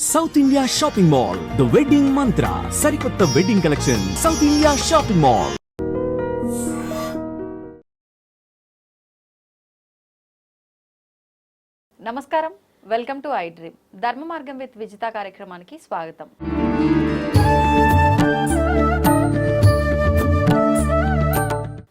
South India shopping mall the wedding మంత్ర సరికొత్త wedding collection south India shopping mall. నమస్కారం, welcome to I dream. ధర్మ మార్గం with Vijitha కార్యక్రమానికి స్వాగతం.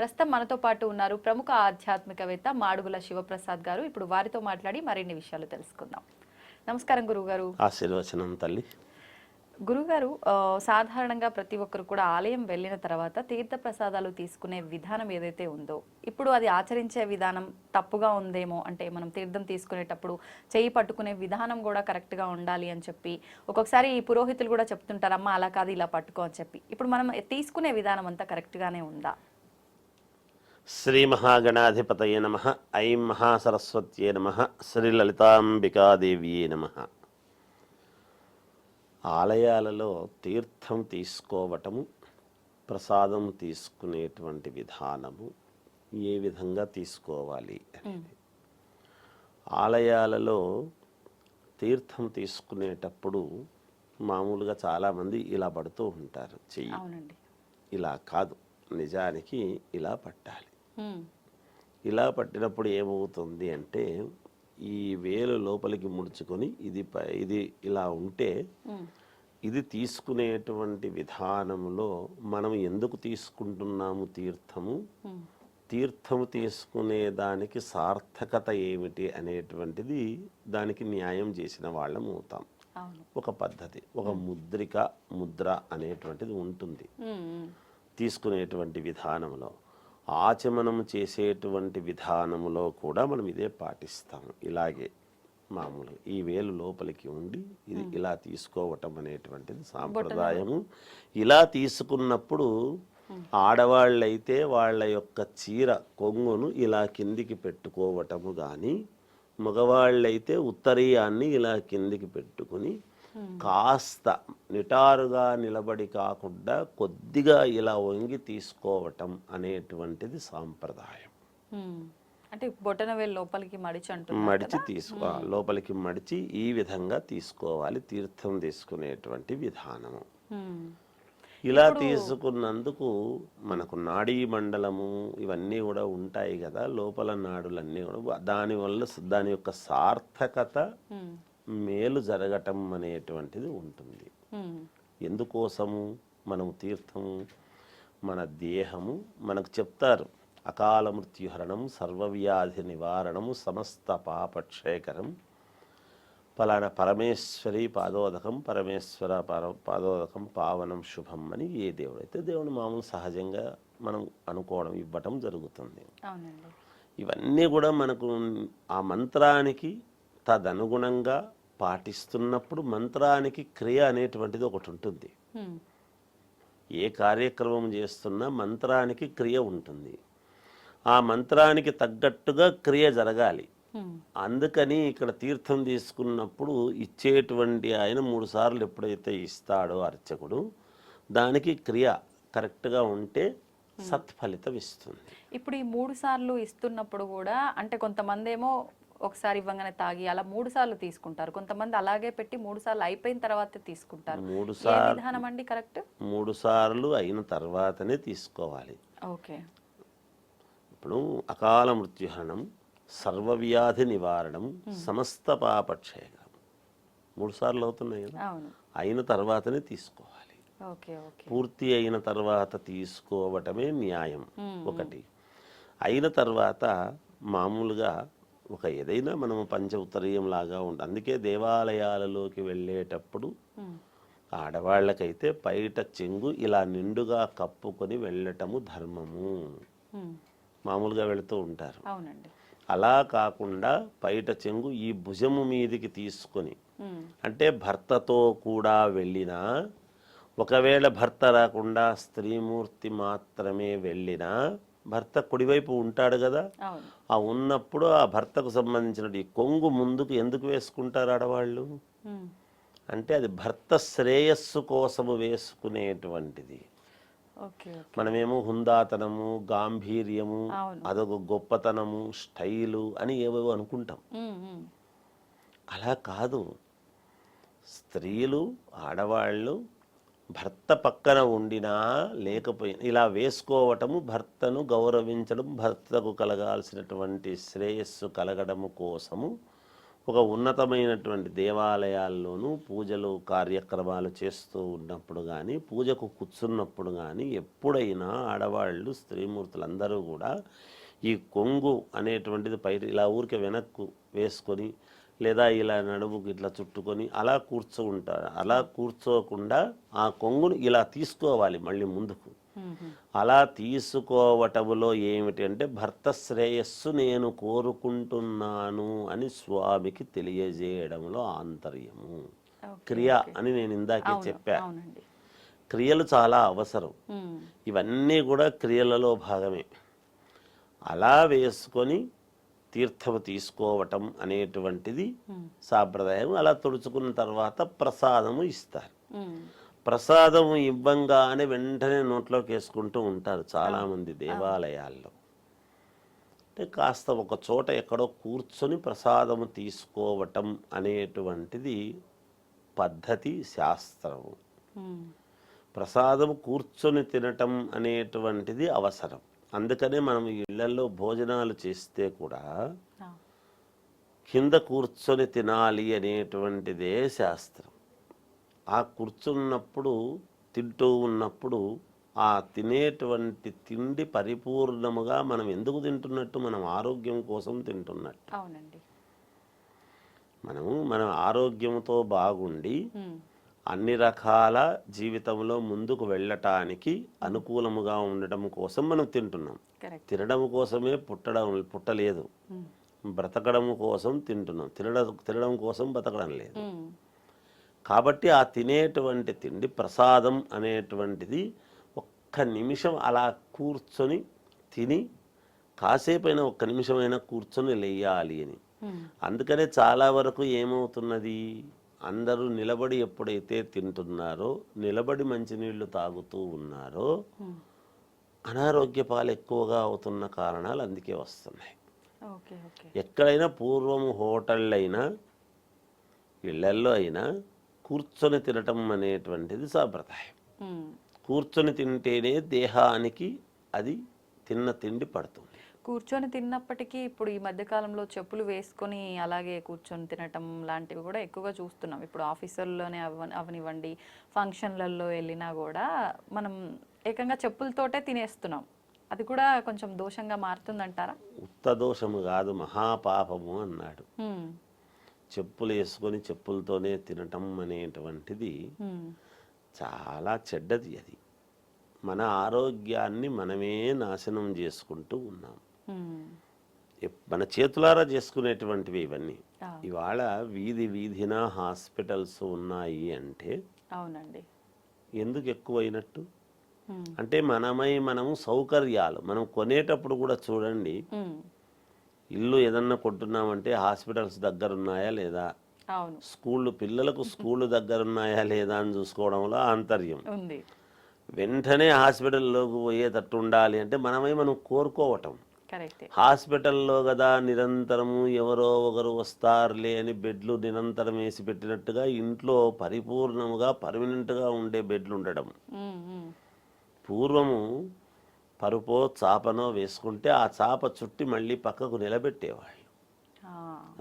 ప్రస్తుతం మనతో పాటు ఉన్నారు ప్రముఖ ఆధ్యాత్మికవేత్త మాడుగుల శివప్రసాద్ గారు. ఇప్పుడు వారితో మాట్లాడి మరిన్ని విషయాలు తెలుసుకుందాం. నమస్కారం గురుగారు. ఆశీర్వచనం తల్లి. గురుగారు, సాధారణంగా ప్రతి ఒక్కరు కూడా ఆలయం వెళ్ళిన తర్వాత తీర్థ ప్రసాదాలు తీసుకునే విధానం ఏదైతే ఉందో, ఇప్పుడు అది ఆచరించే విధానం తప్పుగా ఉందేమో, అంటే మనం తీర్థం తీసుకునేటప్పుడు చేయి పట్టుకునే విధానం కూడా కరెక్ట్గా ఉండాలి అని చెప్పి ఒక్కొక్కసారి ఈ పురోహితులు కూడా చెప్తుంటారు, అమ్మ అలా కాదు ఇలా పట్టుకో అని చెప్పి. ఇప్పుడు మనం తీసుకునే విధానం అంతా కరెక్ట్గానే ఉందా? శ్రీ మహాగణాధిపతయే నమః. ఐం మహాసరస్వత్యే నమః. శ్రీ లలితాంబికాదేవియే నమః. ఆలయాలలో తీర్థం తీసుకోవటము, ప్రసాదం తీసుకునేటువంటి విధానము ఏ విధంగా తీసుకోవాలి అనేది. ఆలయాలలో తీర్థం తీసుకునేటప్పుడు మామూలుగా చాలామంది ఇలా పడుతూ ఉంటారు చెయ్యి. ఇలా కాదు, నిజానికి ఇలా పట్టాలి. ఇలా పట్టినప్పుడు ఏమవుతుంది అంటే, ఈ వేలు లోపలికి ముడుచుకొని ఇది ఇలా ఉంటే, ఇది తీసుకునేటువంటి విధానంలో మనం ఎందుకు తీసుకుంటున్నాము తీర్థము తీసుకునే దానికి సార్థకత ఏమిటి అనేటువంటిది దానికి న్యాయం చేసిన వాళ్ళం అవుతాం. ఒక పద్ధతి, ఒక ముద్ర అనేటువంటిది ఉంటుంది తీసుకునేటువంటి విధానంలో. ఆచమనం చేసేటువంటి విధానంలో కూడా మనం ఇదే పాటిస్తాము. ఇలాగే మామూలుగా ఈ వేలు లోపలికి ఉండి ఇది ఇలా తీసుకోవటం అనేటువంటిది సాంప్రదాయము. ఇలా తీసుకున్నప్పుడు ఆడవాళ్ళైతే వాళ్ళ యొక్క చీర కొంగును ఇలా కిందికి పెట్టుకోవటము కానీ, మగవాళ్ళైతే ఉత్తరీయాన్ని ఇలా కిందికి పెట్టుకుని కాస్త నిటారుగా నిలబడి కాకుండా కొద్దిగా ఇలా వంగి తీసుకోవటం అనేటువంటిది సాంప్రదాయం. అంటే బొటన వేలు లోపలికి లోపలికి మడిచి ఈ విధంగా తీసుకోవాలి తీర్థం తీసుకునేటువంటి విధానము. ఇలా తీసుకున్నందుకు మనకు నాడీ మండలము ఇవన్నీ కూడా ఉంటాయి కదా, లోపల నాడులన్నీ కూడా దానివల్ల దాని యొక్క సార్థకత, మేలు జరగటం అనేటువంటిది ఉంటుంది. ఎందుకోసము మనం తీర్థము, మన దేహము మనకు చెప్తారు, అకాల మృత్యుహరణం, సర్వవ్యాధి నివారణము, సమస్త పాపక్షేకరం, ఫలానా పరమేశ్వరి పాదోదకం, పరమేశ్వర పాదోదకం పావనం శుభం అని ఏ దేవుడైతే దేవుడు మామూలు సహజంగా మనం అనుకోవడం ఇవ్వటం జరుగుతుంది. ఇవన్నీ కూడా మనకు ఆ మంత్రానికి తదనుగుణంగా పాటిస్తున్నప్పుడు మంత్రానికి క్రియ అనేటువంటిది ఒకటి ఉంటుంది. ఏ కార్యక్రమం చేస్తున్నా మంత్రానికి క్రియ ఉంటుంది. ఆ మంత్రానికి తగ్గట్టుగా క్రియ జరగాలి. అందుకని ఇక్కడ తీర్థం తీసుకున్నప్పుడు ఇచ్చేటువంటి ఆయన 3 సార్లు ఎప్పుడైతే ఇస్తాడో అర్చకుడు, దానికి క్రియ కరెక్ట్గా ఉంటే సత్ఫలితం ఇస్తుంది. ఇప్పుడు ఈ 3 సార్లు ఇస్తున్నప్పుడు కూడా, అంటే కొంతమంది ఏమో ఒకసారి ఇవ్వగానే తాగి అలా 3 సార్లు తీసుకుంటారు, కొంతమంది అలాగే పెట్టి 3 సార్లు అయిపోయిన తర్వాత తీసుకుంటారు. 3 సార్లు అయిన తర్వాతనే తీసుకోవాలి. ఓకే. ఇప్పుడు అకాల మృత్యుహరణం, సర్వవ్యాధి నివారణం, సమస్త పాపక్షేకరం 3 సార్లు అవుతున్నాయి కదా, అయిన తర్వాతనే తీసుకోవాలి. పూర్తి అయిన తర్వాత తీసుకోవటమే న్యాయం. ఒకటి అయిన తర్వాత మామూలుగా ఒక ఏదైనా మనము పంచ ఉత్తరీయం లాగా ఉంటుంది. అందుకే దేవాలయాలలోకి వెళ్ళేటప్పుడు ఆడవాళ్ళకైతే బయట చెంగు ఇలా నిండుగా కప్పుకొని వెళ్ళటము ధర్మము. మామూలుగా వెళుతూ ఉంటారు. అలా కాకుండా బయట చెంగు ఈ భుజము మీదికి తీసుకొని, అంటే భర్తతో కూడా వెళ్ళినా, ఒకవేళ భర్త రాకుండా స్త్రీమూర్తి మాత్రమే వెళ్ళినా, భర్త కుడివైపు ఉంటాడు కదా, ఆ ఉన్నప్పుడు ఆ భర్తకు సంబంధించిన ఈ కొంగు ముందుకు ఎందుకు వేసుకుంటారు ఆడవాళ్ళు అంటే, అది భర్త శ్రేయస్సు కోసము వేసుకునేటువంటిది. మనమేమో హుందాతనము, గాంభీర్యము, అదొక గొప్పతనము, స్టైలు అని ఏవేవో అనుకుంటాం. అలా కాదు. స్త్రీలు ఆడవాళ్ళు భర్త పక్కన ఉండినా లేకపోయినా ఇలా వేసుకోవటము భర్తను గౌరవించడం, భర్తకు కలగాల్సినటువంటి శ్రేయస్సు కలగడము కోసము ఒక ఉన్నతమైనటువంటి దేవాలయాల్లోనూ పూజలు కార్యక్రమాలు చేస్తూ ఉన్నప్పుడు కానీ, పూజకు కూర్చున్నప్పుడు కానీ ఎప్పుడైనా ఆడవాళ్ళు స్త్రీమూర్తులందరూ కూడా ఈ కొంగు అనేటువంటిది పై ఇలా ఊరికే వెనక్కు వేసుకొని లేదా ఇలా నడుముకు ఇట్లా చుట్టుకొని అలా కూర్చుంటారు. అలా కూర్చోకుండా ఆ కొంగును ఇలా తీసుకోవాలి మళ్ళీ ముందుకు. అలా తీసుకోవటములో ఏమిటి అంటే భర్త శ్రేయస్సు నేను కోరుకుంటున్నాను అని స్వామికి తెలియజేయడంలో ఆంతర్యము. క్రియ అని నేను ఇందాకే చెప్పా. క్రియలు చాలా అవసరం. ఇవన్నీ కూడా క్రియలలో భాగమే. అలా వేసుకొని తీర్థము తీసుకోవటం అనేటువంటిది సాంప్రదాయం. అలా తుడుచుకున్న తర్వాత ప్రసాదము ఇస్తారు. ప్రసాదము ఇవ్వంగానే వెంటనే నోట్లోకి వేసుకుంటూ ఉంటారు చాలామంది దేవాలయాల్లో. అంటే కాస్త ఒక చోట ఎక్కడో కూర్చొని ప్రసాదము తీసుకోవటం అనేటువంటిది పద్ధతి, శాస్త్రము. ప్రసాదము కూర్చొని తినటం అనేటువంటిది అవసరం. అందుకనే మనం ఇళ్లలో భోజనాలు చేస్తే కూడా కింద కూర్చొని తినాలి అనేటువంటిదే శాస్త్రం. ఆ కూర్చున్నప్పుడు తింటూ ఉన్నప్పుడు ఆ తినేటువంటి తిండి పరిపూర్ణముగా మనం ఎందుకు తింటున్నట్టు, మనం ఆరోగ్యం కోసం తింటున్నట్టు. అవునండి. మన ఆరోగ్యంతో బాగుండి అన్ని రకాల జీవితంలో ముందుకు వెళ్ళటానికి అనుకూలముగా ఉండటం కోసం మనం తింటున్నాం. తినడం కోసమే పుట్టలేదు, బ్రతకడం కోసం తింటున్నాం. తినడం కోసం బ్రతకడం లేదు. కాబట్టి ఆ తినేటువంటి తిండి ప్రసాదం అనేటువంటిది ఒక్క నిమిషం అలా కూర్చొని తిని కాసేపైనా ఒక్క నిమిషమైనా కూర్చొని లేయాలి అని. అందుకనే చాలా వరకు ఏమవుతున్నది, అందరూ నిలబడి ఎప్పుడైతే తింటున్నారో, నిలబడి మంచినీళ్లు తాగుతూ ఉన్నారో అనారోగ్య పాలు ఎక్కువగా అవుతున్న కారణాలు అందుకే వస్తున్నాయి. ఎక్కడైనా పూర్వము హోటళ్ళు అయినా ఇళ్లల్లో అయినా కూర్చొని తినటం అనేటువంటిది సాంప్రదాయం. కూర్చొని తింటేనే దేహానికి అది తిన్న తిండి పడుతుంది. కూర్చొని తిన్నప్పటికీ ఇప్పుడు ఈ మధ్యకాలంలో చెప్పులు వేసుకొని అలాగే కూర్చొని తినటం లాంటివి కూడా ఎక్కువగా చూస్తున్నాం. ఇప్పుడు ఆఫీసుల్లోనే అవనివ్వండి, ఫంక్షన్లలో వెళ్ళినా కూడా మనం ఏకంగా చెప్పులతోటే తినేస్తున్నాం. అది కూడా కొంచెం దోషంగా మారుతుందంటారా? ఉత్త దోషము కాదు, మహాపాపము అన్నాడు. చెప్పులు వేసుకొని చెప్పులతోనే తినటం అనేటువంటిది చాలా చెడ్డది. అది మన ఆరోగ్యాన్ని మనమే నాశనం చేసుకుంటూ ఉన్నాం. మన చేతులారా చేసుకునేటువంటివి ఇవన్నీ. ఇవాళ వీధి వీధిన హాస్పిటల్స్ ఉన్నాయి అంటే అవునండి, ఎందుకు ఎక్కువైనట్టు అంటే మనము సౌకర్యాలు మనం కొనేటప్పుడు కూడా చూడండి, ఇల్లు ఏదన్నా కొంటున్నామంటే హాస్పిటల్స్ దగ్గర ఉన్నాయా లేదా, పిల్లలకు స్కూళ్ళు దగ్గర ఉన్నాయా లేదా అని చూసుకోవడంలో ఆంతర్యం ఉంది. వెంటనే హాస్పిటల్లోకి పోయేటట్టు ఉండాలి అంటే మనం కోరుకోవటం. హాస్పిటల్లో కదా నిరంతరము ఎవరో ఒకరు వస్తారులే అని బెడ్లు నిరంతరం వేసి పెట్టినట్టుగా ఇంట్లో పరిపూర్ణముగా పర్మనెంట్గా ఉండే బెడ్లు ఉండడం. పూర్వము పరుపో చాపనో వేసుకుంటే ఆ చాప చుట్టి మళ్ళీ పక్కకు నిలబెట్టేవాళ్ళు.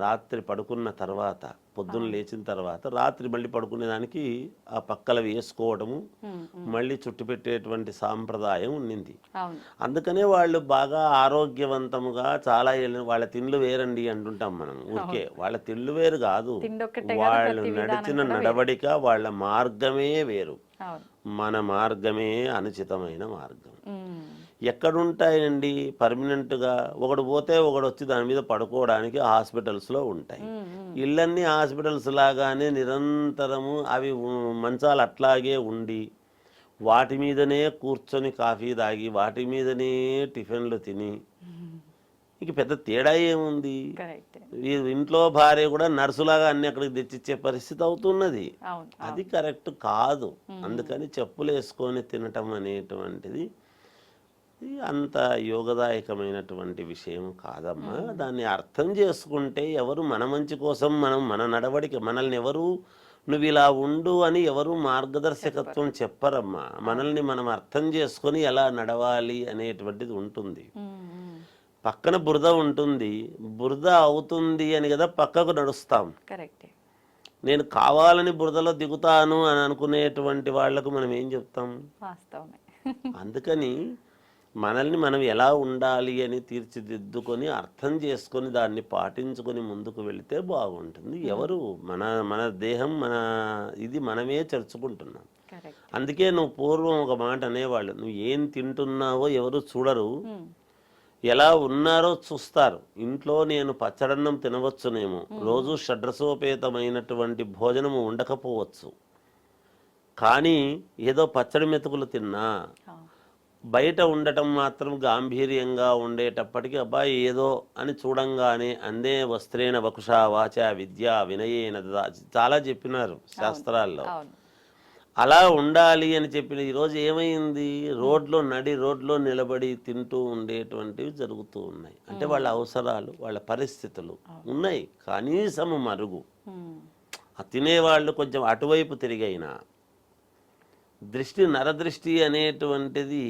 రాత్రి పడుకున్న తర్వాత పొద్దున్న లేచిన తర్వాత రాత్రి మళ్ళీ పడుకునేదానికి ఆ పక్కలు వేసుకోవడము, మళ్ళీ చుట్టు పెట్టేటువంటి సాంప్రదాయం ఉండింది. అందుకనే వాళ్ళు బాగా ఆరోగ్యవంతముగా చాలా వాళ్ళ తిండ్లు వేరండి అంటుంటాం మనం. ఊరికే వాళ్ళ తిండ్లు వేరు కాదు, వాళ్ళు నడిచిన నడవడిక, వాళ్ళ మార్గమే వేరు. మన మార్గమే అనుచితమైన మార్గం. ఎక్కడుంటాయండి పర్మనెంట్గా? ఒకడు పోతే ఒకడు వచ్చి దాని మీద పడుకోవడానికి హాస్పిటల్స్లో ఉంటాయి. ఇళ్ళన్నీ హాస్పిటల్స్ లాగానే నిరంతరము అవి మంచాలు అట్లాగే ఉండి వాటి మీదనే కూర్చొని కాఫీ తాగి వాటి మీదనే టిఫిన్లు తిని ఇక పెద్ద తేడా ఏముంది? ఇంట్లో భార్య కూడా నర్సులాగా అన్ని అక్కడికి తెచ్చిచ్చే పరిస్థితి అవుతున్నది. అది కరెక్ట్ కాదు. అందుకని చెప్పులు వేసుకొని తినటం అనేటువంటిది అంత యోగదాయకమైనటువంటి విషయం కాదమ్మా. దాన్ని అర్థం చేసుకుంటే ఎవరు మన మంచి కోసం మన నడవడిక మనల్ని ఎవరు నువ్వు ఇలా ఉండు అని ఎవరు మార్గదర్శకత్వం చెప్పరమ్మా. మనల్ని మనం అర్థం చేసుకొని ఎలా నడవాలి అనేటువంటిది ఉంటుంది. పక్కన బురద ఉంటుంది, బురద అవుతుంది అని కదా పక్కకు నడుస్తాం. కరెక్టే. నేను కావాలని బురదలో దిగుతాను అని అనుకునేటువంటి వాళ్లకు మనం ఏం చెప్తాం? వాస్తవమే. అందుకని మనల్ని మనం ఎలా ఉండాలి అని తీర్చిదిద్దుకొని అర్థం చేసుకొని దాన్ని పాటించుకొని ముందుకు వెళితే బాగుంటుంది. ఎవరు మన మన దేహం మన ఇది మనమే చర్చుకుంటున్నాం. అందుకే నువ్వు పూర్వం ఒక మాట అనేవాళ్ళు, నువ్వు ఏం తింటున్నావో ఎవరు చూడరు, ఎలా ఉన్నారో చూస్తారు. ఇంట్లో నేను పచ్చడన్నం తినవచ్చునేమో, రోజు షడ్రసోపేతమైనటువంటి భోజనము ఉండకపోవచ్చు, కానీ ఏదో పచ్చడి మెతుకులు తిన్నా బయట ఉండటం మాత్రం గాంభీర్యంగా ఉండేటప్పటికీ అబ్బాయి ఏదో అని చూడంగానే అందే వస్త్రేణ వకుషా వాచ విద్య వినయేన చాలా చెప్పినారు శాస్త్రాల్లో. అలా ఉండాలి అని చెప్పిన ఈరోజు ఏమైంది? రోడ్లో నిలబడి తింటూ ఉండేటువంటివి జరుగుతూ ఉన్నాయి. అంటే వాళ్ళ అవసరాలు, వాళ్ళ పరిస్థితులు ఉన్నాయి, కనీసము మరుగు. తినేవాళ్ళు కొంచెం అటువైపు తిరిగైనా దృష్టి, నరదృష్టి అనేటువంటిది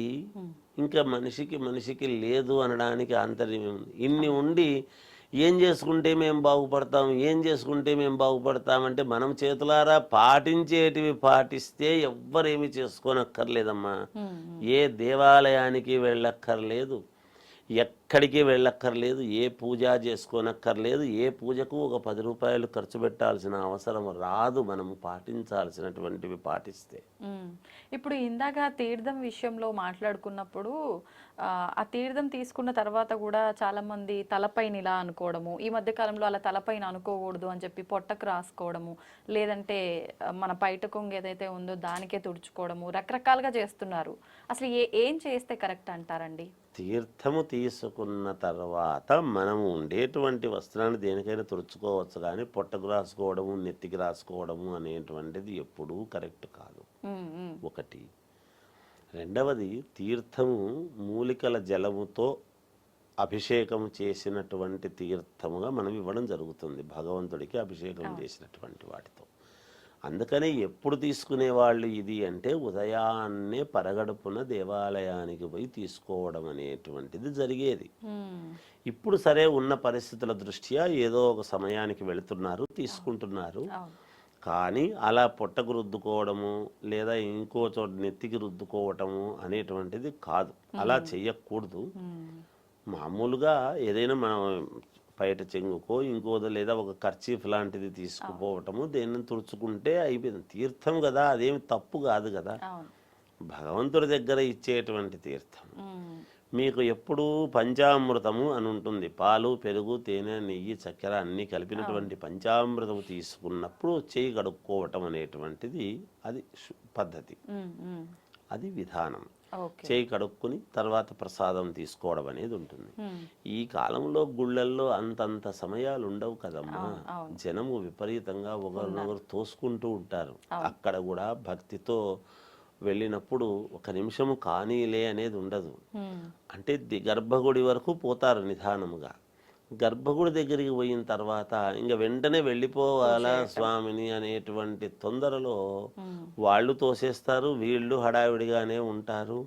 ఇంకా మనిషికి లేదు అనడానికి ఆంతర్యం ఉంది. ఇన్ని ఉండి ఏం చేసుకుంటే మేము బాగుపడతామంటే మనం చేతులారా పాటించేటివి పాటిస్తే ఎవ్వరేమి చేసుకోనక్కర్లేదమ్మా. ఏ దేవాలయానికి వెళ్ళక్కర్లేదు, ఎక్కడికి వెళ్ళక్కర్లేదు, ఏ పూజ చేసుకోనక్కర్లేదు, ఏ పూజకు ఒక 10 రూపాయలు ఖర్చు పెట్టాల్సిన అవసరం రాదు. మనము పాటించాల్సినటువంటివి పాటిస్తే. ఇప్పుడు ఇందాక తీర్థం విషయంలో మాట్లాడుకున్నప్పుడు ఆ తీర్థం తీసుకున్న తర్వాత కూడా చాలా మంది తలపైన ఇలా అనుకోవడము, ఈ మధ్య కాలంలో అలా తలపైన అనుకోకూడదు అని చెప్పి పొట్టకు రాసుకోవడము, లేదంటే మన పైట కొంగు ఏదైతే ఉందో దానికే తుడుచుకోవడము, రకరకాలుగా చేస్తున్నారు. అసలు ఏం చేస్తే కరెక్ట్ అంటారండి? తీర్థము తీసుకున్న తర్వాత మనము ఉండేటువంటి వస్త్రాన్ని దేనికైనా తుడుచుకోవచ్చు, కానీ పొట్టకు రాసుకోవడము, నెత్తికి రాసుకోవడము అనేటువంటిది ఎప్పుడూ కరెక్ట్ కాదు. ఒకటి. రెండవది, తీర్థము మూలికల జలముతో అభిషేకం చేసినటువంటి తీర్థముగా మనం ఇవ్వడం జరుగుతుంది, భగవంతుడికి అభిషేకం చేసినటువంటి వాటితో. అందుకనే ఎప్పుడు తీసుకునేవాళ్ళు ఇది అంటే ఉదయాన్నే పరగడుపున దేవాలయానికి పోయి తీసుకోవడం అనేటువంటిది జరిగేది. ఇప్పుడు సరే ఉన్న పరిస్థితుల దృష్ట్యా ఏదో ఒక సమయానికి వెళుతున్నారు, తీసుకుంటున్నారు. కానీ అలా పొట్టకు రుద్దుకోవడము లేదా ఇంకో చోట నెత్తికి రుద్దుకోవటము అనేటువంటిది కాదు, అలా చెయ్యకూడదు. మామూలుగా ఏదైనా మనం బయట చెంగుకో ఇంకోదో లేదా ఒక కర్చీఫ్ లాంటిది తీసుకుపోవటము, దేన్ని తుడుచుకుంటే అయిపోయింది. తీర్థం కదా, అదేమి తప్పు కాదు కదా, భగవంతుడి దగ్గర ఇచ్చేటువంటి తీర్థం. మీకు ఎప్పుడూ పంచామృతము అని ఉంటుంది, పాలు, పెరుగు, తేనె, నెయ్యి, చక్కెర అన్నీ కలిపినటువంటి పంచామృతము తీసుకున్నప్పుడు చేయి కడుక్కోవటం అనేటువంటిది అది పద్ధతి, అది విధానం. చేయి కడుక్కుని తర్వాత ప్రసాదం తీసుకోవడం అనేది ఉంటుంది. ఈ కాలంలో గుళ్ళల్లో అంతంత సమయాలు ఉండవు కదమ్మా, జనము విపరీతంగా ఒకరినొకరు తోసుకుంటూ ఉంటారు. అక్కడ కూడా భక్తితో వెళ్ళినప్పుడు ఒక నిమిషము కానీలే అనేది ఉండదు. అంటే గర్భగుడి వరకు పోతారు నిదానముగా, గర్భగుడి దగ్గరికి పోయిన తర్వాత ఇంకా వెంటనే వెళ్ళిపోవాలా స్వామిని అనేటువంటి తొందరలో వాళ్ళు తోసేస్తారు, వీళ్ళు హడావిడిగానే ఉంటారు.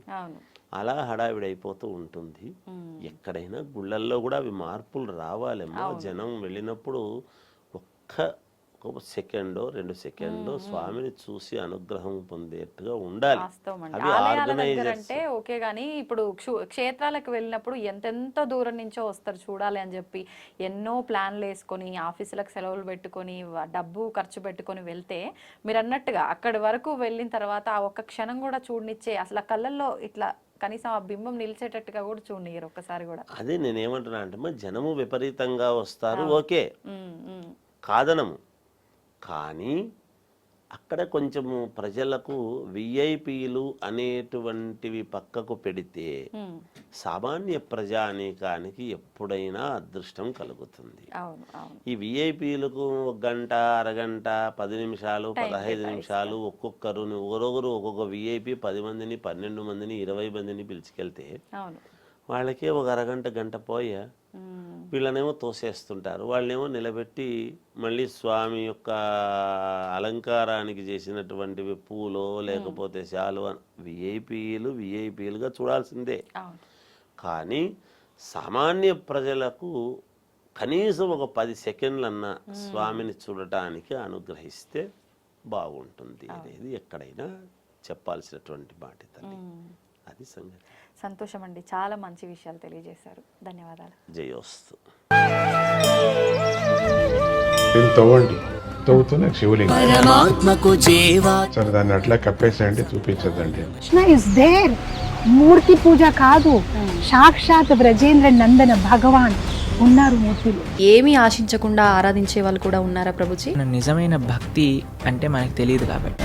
అలా హడావిడి అయిపోతూ ఉంటుంది. ఎక్కడైనా గుళ్ళల్లో కూడా అవి మార్పులు రావాలేమో. జనం వెళ్ళినప్పుడు ఒక్క సెకండో 2 సెకండ్లో స్వామిని చూసి అనుగ్రహం పొందేట్టుగా ఉండాలి. అంటే ఓకే, గానీ ఇప్పుడు క్షేత్రాలకు వెళ్ళినప్పుడు ఎంతెంత దూరం నుంచో వస్తారు చూడాలి అని చెప్పి ఎన్నో ప్లాన్లు వేసుకొని ఆఫీసులకు సెలవులు పెట్టుకొని డబ్బు ఖర్చు పెట్టుకొని వెళ్తే మీరు అన్నట్టుగా అక్కడి వరకు వెళ్ళిన తర్వాత ఆ ఒక్క క్షణం కూడా చూడనిచ్చే, అసలు ఆ కళ్ళల్లో ఇట్లా కనీసం ఆ బింబం నిలిచేటట్టుగా కూడా చూడనియరు ఒక్కసారి కూడా. అదే నేనేమంటున్నా అంటే జనము విపరీతంగా వస్తారు, ఓకే కాదనము, కానీ అక్కడ కొంచెము ప్రజలకు విఐపీలు అనేటువంటివి పక్కకు పెడితే సామాన్య ప్రజానీకానికి ఎప్పుడైనా అదృష్టం కలుగుతుంది. ఈ విఐపీలకు 1 గంట, అరగంట, 10 నిమిషాలు, 15 నిమిషాలు ఒక్కొక్కరు ఒక్కొక్క విఐపీ 10 మందిని, 12 మందిని, 20 మందిని పిలుచుకెళ్తే వాళ్ళకే ఒక అరగంట, గంట పోయా వీళ్ళనేమో తోసేస్తుంటారు, వాళ్ళనేమో నిలబెట్టి మళ్ళీ స్వామి యొక్క అలంకారానికి చేసినటువంటివి పూలో లేకపోతే శాలువ విఐపీలుగా చూడాల్సిందే. అవును. కానీ సామాన్య ప్రజలకు కనీసం ఒక 10 సెకండ్లన్నా స్వామిని చూడటానికి అనుగ్రహిస్తే బాగుంటుంది అనేది ఎక్కడైనా చెప్పాల్సినటువంటి మాట తల్లి. అది సంగతి. సంతోషం అండి, చాలా మంచి విషయాలు తెలియజేశారు. ధన్యవాదాలు. జయోస్తు. దీన్ని తవ్వండి, తవ్వుతూనే శివలింగం. సరే దాన్ని అట్లా కప్పేసేయండి, చూపించదండి. Krishna is there. మూర్తి పూజ కాదు, సాక్షాత్ బ్రజేంద్ర నందన భగవాన్ ఉన్నారు మూర్తిలో. ఏమీ ఆశించకుండా ఆరాధించే వాళ్ళు కూడా ఉన్నారా ప్రభుజీ? నిజమైన భక్తి అంటే మనకు తెలియదు కాబట్టి